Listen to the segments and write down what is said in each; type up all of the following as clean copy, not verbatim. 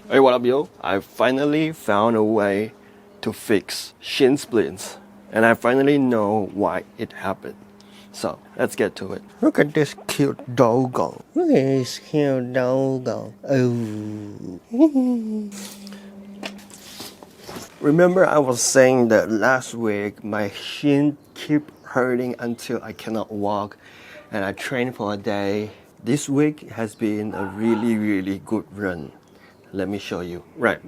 Hey, what up, yo? I finally found a way to fix shin splints, and I finally know why it happened. So let's get to it. Look at this cute doggo. Look at this cute doggo. Oh. Remember, I was saying that last week my shin keep hurting until I cannot walk, and I trained for a day. This week has been a really good run. Let me show you. Right.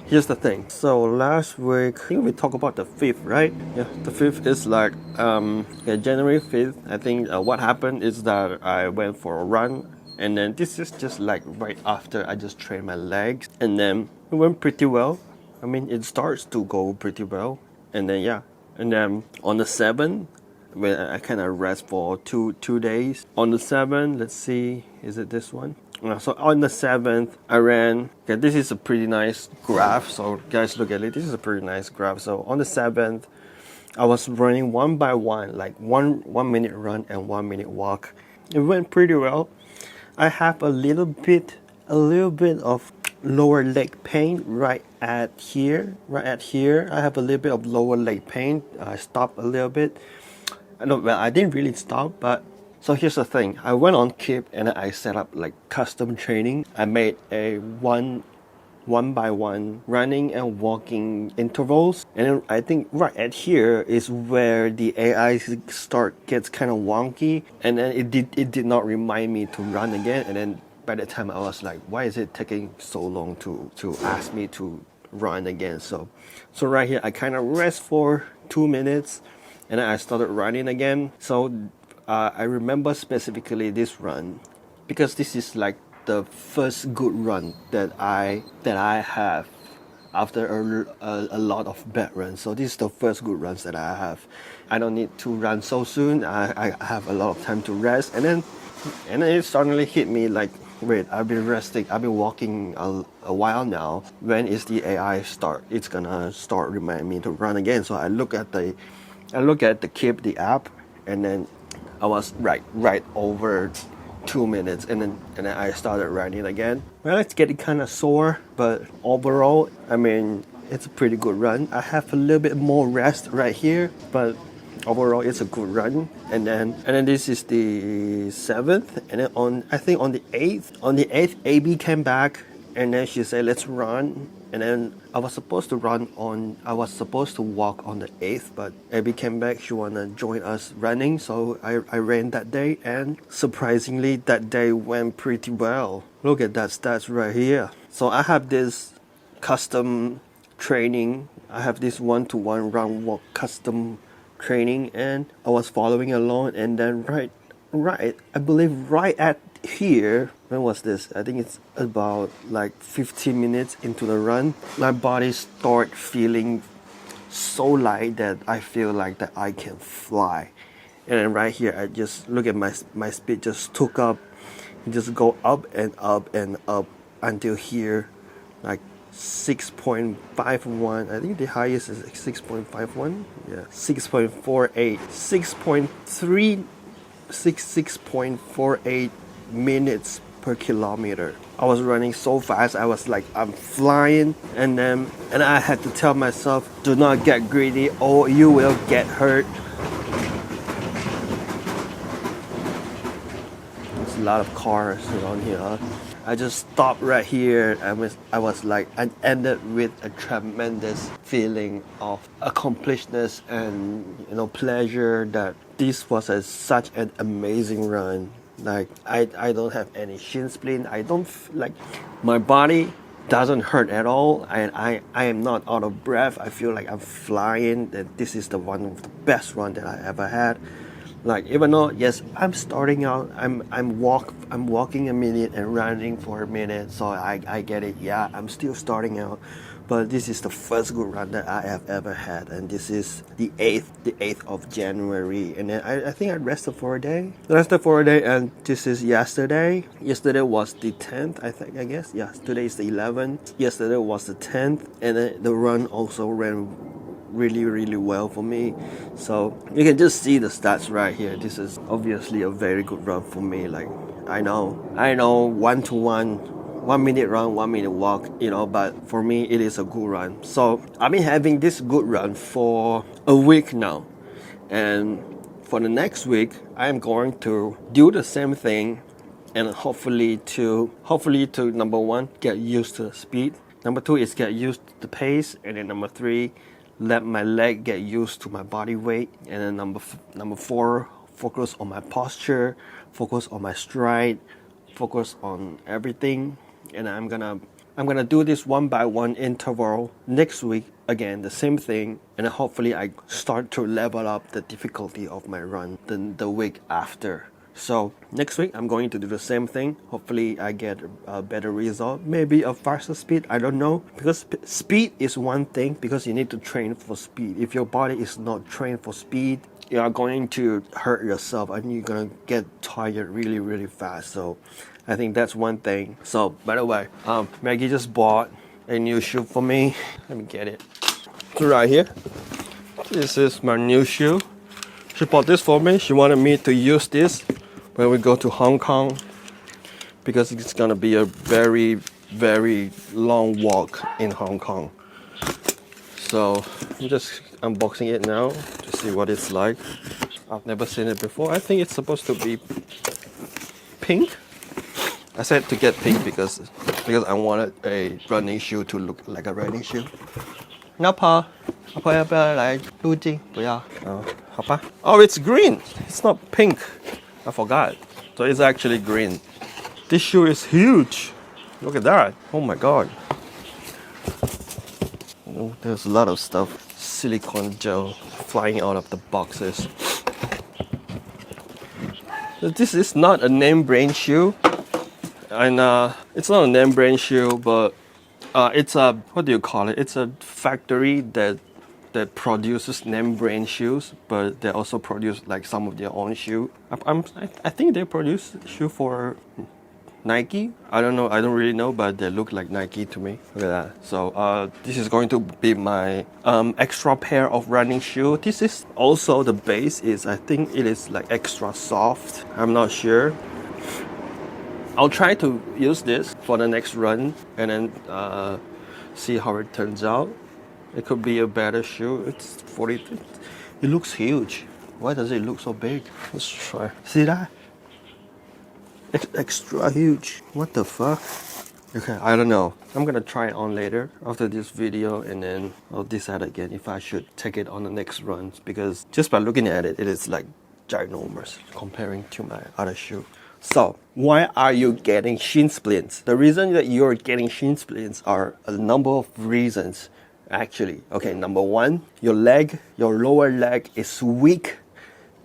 Here's the thing. So last week, I think we talked about the 5th, right? Yeah, the 5th is like January 5th. I think what happened is that I went for a run, and then this is just like right after I just trained my legs, and then it went pretty well. I mean, it starts to go pretty well, and then yeah, and then on the 7th, when I kind of rest for two days. On the 7th, let's see, is it this one? So on the 7th, I ran. Okay, this is a pretty nice graph. So guys, look at it. This is a pretty nice graph. So on the 7th, I was running one by one, like one minute run and 1 minute walk. It went pretty well. I have a little bit of lower leg pain right at here. I have a little bit of lower leg pain. I stopped a little bit. I didn't really stop, but so here's the thing. I went on Keep and I set up like custom training. I made a one by one running and walking intervals, and then I think right at here is where the AI gets kind of wonky, and then it did not remind me to run again, and then by the time I was like, why is it taking so long to ask me to run again? So right here I kind of rest for 2 minutes, and then I started running again. So I remember specifically this run because this is like the first good run that I have after a lot of bad runs. So this is the first good runs that I have. I don't need to run so soon. I have a lot of time to rest, and then it suddenly hit me like, wait, I've been resting, I've been walking a while now. When is the AI start? It's gonna start reminding me to run again. So I look at the Keep, the app, and then I was right over 2 minutes, and then I started running again. Well, it's getting kind of sore, but overall, I mean, it's a pretty good run. I have a little bit more rest right here, but overall, it's a good run. And then this is the 7th, and then on the 8th, AB came back, and then she said, let's run. And then I was supposed to walk on the 8th, but Abby came back. She wanna join us running, so I ran that day, and surprisingly, that day went pretty well. Look at that stats right here. So I have this custom training. I have this 1-to-1 run walk custom training, and I was following along, and then right, I believe right at here, when was this? I think it's about like 15 minutes into the run, my body start feeling so light that I feel like that I can fly. And then right here, I just look at my speed just took up, just go up and up and up until here, like 6.51. I think the highest is 6.51. Yeah, 6.48, 6.48 minutes per kilometer. I was running so fast, I was like, I'm flying, and I had to tell myself, do not get greedy or you will get hurt. There's a lot of cars around here. I just stopped right here. I was like, I ended with a tremendous feeling of accomplishment and pleasure that this was such an amazing run. Like I don't have any shin splint. I don't like, my body doesn't hurt at all, and I am not out of breath. I feel like I'm flying. That this is one of the best run that I ever had. Like, even though yes, I'm starting out, I'm walking a minute and running for a minute, so I get it. Yeah, I'm still starting out, but this is the first good run that I have ever had, and this is the 8th of January, and then I think I rested for a day, and this is yesterday. Yesterday was the 10th, I guess. Yeah, today is the 11th. Yesterday was the 10th, and then the run also ran really well for me. So you can just see the stats right here. This is obviously a very good run for me. Like, I know 1-to-1 1 minute run, 1 minute walk, you know, but for me it is a good run. So I've been having this good run for a week now, and for the next week I am going to do the same thing, and hopefully to number one, get used to the speed. Number two is get used to the pace, and then number three, let my leg get used to my body weight, and then number four, focus on my posture, focus on my stride, focus on everything. And I'm gonna do this one by one interval. Next week again the same thing, and then hopefully I start to level up the difficulty of my run the week after. So next week I'm going to do the same thing. Hopefully I get a better result, maybe a faster speed, I don't know, because speed is one thing, because you need to train for speed. If your body is not trained for speed, you are going to hurt yourself and you're gonna get tired really fast. So I think that's one thing. So by the way, Maggie just bought a new shoe for me. Let me get it. So right here, this is my new shoe. She bought this for me. She wanted me to use this when we go to Hong Kong, because it's gonna be a very long walk in Hong Kong. So I'm just unboxing it now to see what it's like. I've never seen it before. I think it's supposed to be pink. I said to get pink because I wanted a running shoe to look like a running shoe. 老婆要不要来入镜？不要。好吧。Oh, it's green. It's not pink. I forgot. So it's actually green. This shoe is huge. Look at that. Oh my god. Oh, there's a lot of stuff. Silicone gel flying out of the boxes. This is not a name brand shoe. And it's not a name brand shoe, but it's a, what do you call it? It's a factory that produces name brand shoes, but they also produce like some of their own shoe. I think they produce shoe for Nike. I don't know. I don't really know, but they look like Nike to me. Look at that. So this is going to be my extra pair of running shoe. This is also the base is, I think it is like extra soft. I'm not sure. I'll try to use this for the next run and then see how it turns out. It could be a better shoe. It's 40. It looks huge. Why does it look so big? Let's try. See that? Extra huge. What the fuck? Okay, I don't know. I'm gonna try it on later after this video, and then I'll decide again if I should take it on the next run, because just by looking at it, it is like ginormous comparing to my other shoe. So, why are you getting shin splints? The reason that you're getting shin splints are a number of reasons, actually. Okay, number one, your lower leg is weak,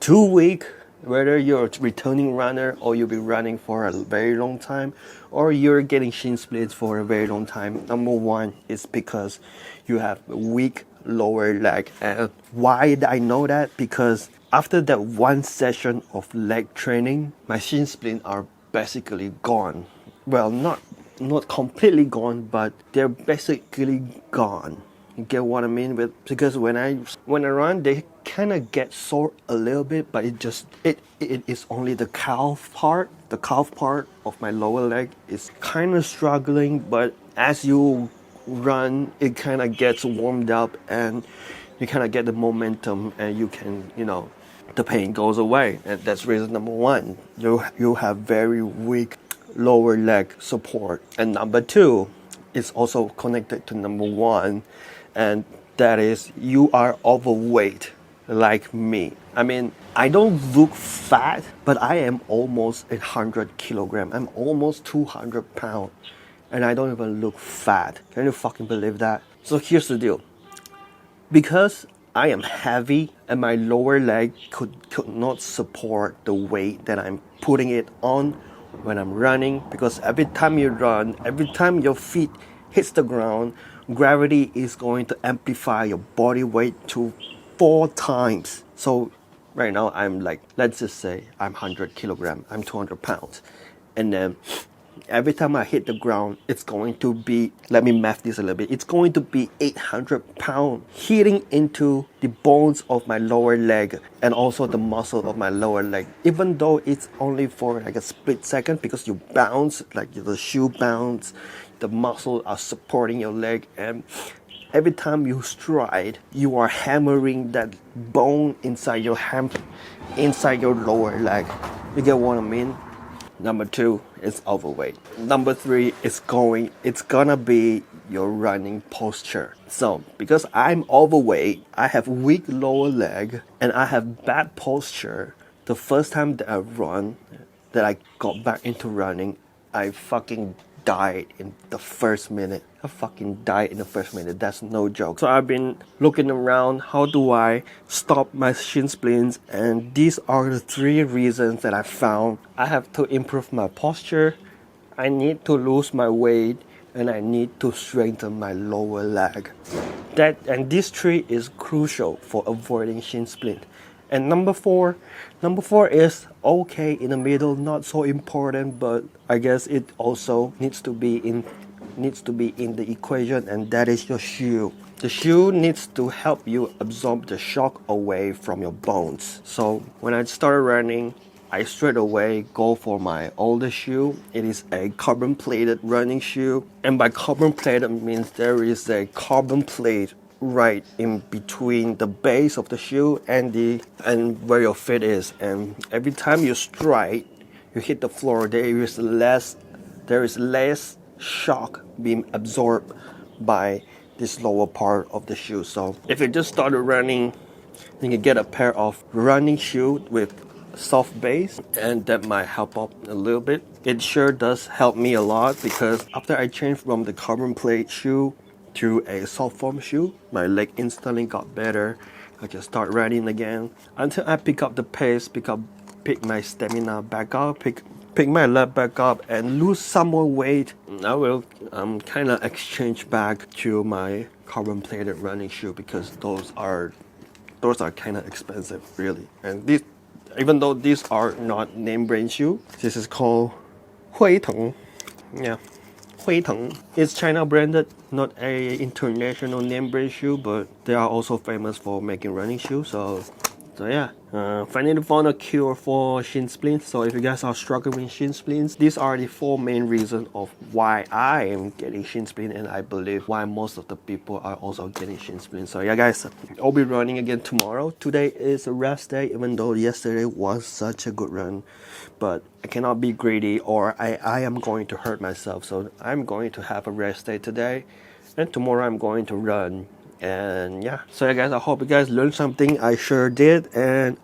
too weak. Whether you're a returning runner or you've been running for a very long time, or you're getting shin splints for a very long time, number one is because you have a weak lower leg. And why did I know that? Because after that one session of leg training, my shin splints are basically gone. Well, not completely gone, but they're basically gone. You get what I mean? Because when I run, they kind of get sore a little bit, but it is only the calf part. The calf part of my lower leg is kind of struggling, but as you run, it kind of gets warmed up and you kind of get the momentum, and you can, the pain goes away. And that's reason number one. You have very weak lower leg support. And number two is also connected to number one, and that is you are overweight like me. I mean, I don't look fat, but I am almost 100 kilograms. I'm almost 200 pounds, and I don't even look fat. Can you fucking believe that? So here's the deal. Because I am heavy and my lower leg could not support the weight that I'm putting it on when I'm running, because every time you run, every time your feet hits the ground, gravity is going to amplify your body weight to 4 times. So right now I'm like, let's just say I'm 100 kilograms, I'm 200 pounds. And then every time I hit the ground, it's going to be, let me math this a little bit, it's going to be 800 pounds hitting into the bones of my lower leg and also the muscle of my lower leg. Even though it's only for like a split second, because you bounce, like the shoe bounce, the muscle are supporting your leg, and every time you stride, you are hammering that bone inside your inside your lower leg. You get what I mean? Number 2 is overweight. Number 3 is it's gonna be your running posture. So because I'm overweight, I have weak lower leg, and I have bad posture, the first time that I got back into running, I fucking died in the first minute. I fucking died in the first minute. That's no joke. So I've been looking around, how do I stop my shin splints? And these are the 3 reasons that I found. I have to improve my posture, I need to lose my weight, and I need to strengthen my lower leg. And these 3 is crucial for avoiding shin splint. And number four is okay in the middle, not so important, but I guess it also needs to be in the equation, and that is your shoe. The shoe needs to help you absorb the shock away from your bones. So when I started running, I straight away go for my older shoe. It is a carbon plated running shoe, and by carbon plated means there is a carbon plate right in between the base of the shoe and where your feet is, and every time you stride, you hit the floor, there is less shock being absorbed by this lower part of the shoe. So if you just started running, you can get a pair of running shoes with soft base, and that might help out a little bit. It sure does help me a lot, because after I changed from the carbon plate shoe to a soft foam shoe, my leg instantly got better. I can start running again until I pick up the pace, pick my stamina back up, pick my leg back up, and lose some more weight. I will kind of exchange back to my carbon plated running shoe, because those are kind of expensive, really. And these, even though these are not name brand shoe, this is called Huiteng. Yeah. Huiteng. It's China branded, not a international name brand shoe, but they are also famous for making running shoes. So yeah, finally found a cure for shin splints. So if you guys are struggling with shin splints, these are the 4 main reasons of why I am getting shin splint, and I believe why most of the people are also getting shin splints. So yeah guys, I'll be running again tomorrow. Today is a rest day, even though yesterday was such a good run, but I cannot be greedy, or I am going to hurt myself. So I'm going to have a rest day today, and tomorrow I'm going to run. And yeah, so yeah guys, I hope you guys learned something. I sure did. And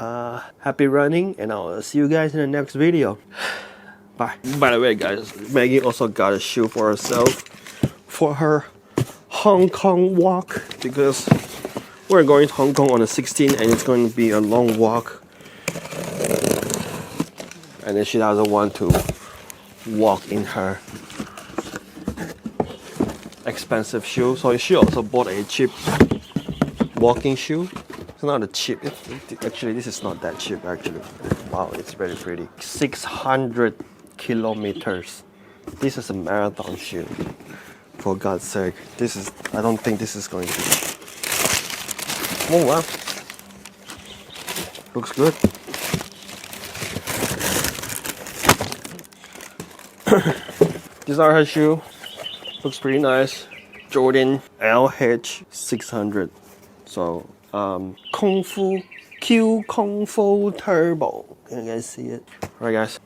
happy running, and I'll see you guys in the next video. Bye. By the way guys, Maggie also got a shoe for herself for her Hong Kong walk, because we're going to Hong Kong on the 16th, and it's going to be a long walk, and then she doesn't want to walk in her expensive shoe, so she also bought a cheap walking shoe. It's not a cheap, actually this is not that cheap actually. Wow, it's very pretty. 600 kilometers. This is a marathon shoe, for God's sake. I don't think this is going to be. Oh wow, looks good. These are her shoe. Looks pretty nice. Jordan LH 600. So Kung Fu Q Kung Fu Turbo. Can you guys see it? Alright guys.